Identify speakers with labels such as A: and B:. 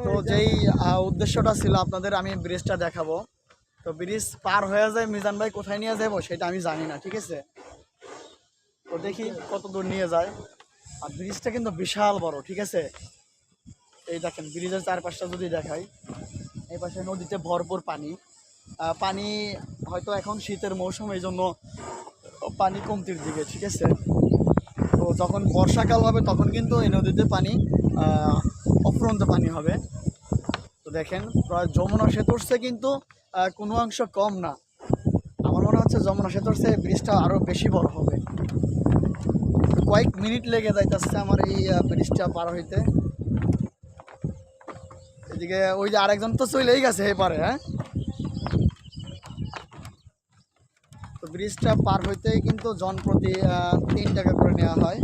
A: তো যেই উদ্দেশ্যটা ছিল আপনাদের আমি ব্রিজটা দেখাবো, তো ব্রিজ পার হয়ে যায় মিজান ভাই কোথায় নিয়ে যাবো সেটা আমি জানি না, ঠিক আছে। তো দেখি কত দূর নিয়ে যায়। আর ব্রিজটা কিন্তু বিশাল বড়, ঠিক আছে। এই দেখেন ব্রিজের চারপাশটা যদি দেখাই, এই পাশে নদীতে ভরপুর পানি। পানি হয়তো এখন শীতের মৌসুম, এই জন্য পানি কমতির দিকে, ঠিক আছে। তো যখন বর্ষাকাল হবে তখন কিন্তু এই নদীতে পানি অফুরন্ত পানি হবে। তো দেখেন প্রায় যমুনা সেতুর চেয়ে কিন্তু কোনো অংশ কম না। আমার মনে হচ্ছে যমুনা সেতুর চেয়ে ব্রিজটা আরও বেশি বড় হবে। কয়েক মিনিট লেগে যাইতেছে আমার এই ব্রিজটা পার হইতে। এদিকে ওই যে আরেকজন তো চলেই গেছে এপারে, হ্যাঁ। তো ব্রিজটা পার হইতেই কিন্তু জনপ্রতি 3 টাকা করে নেওয়া হয়।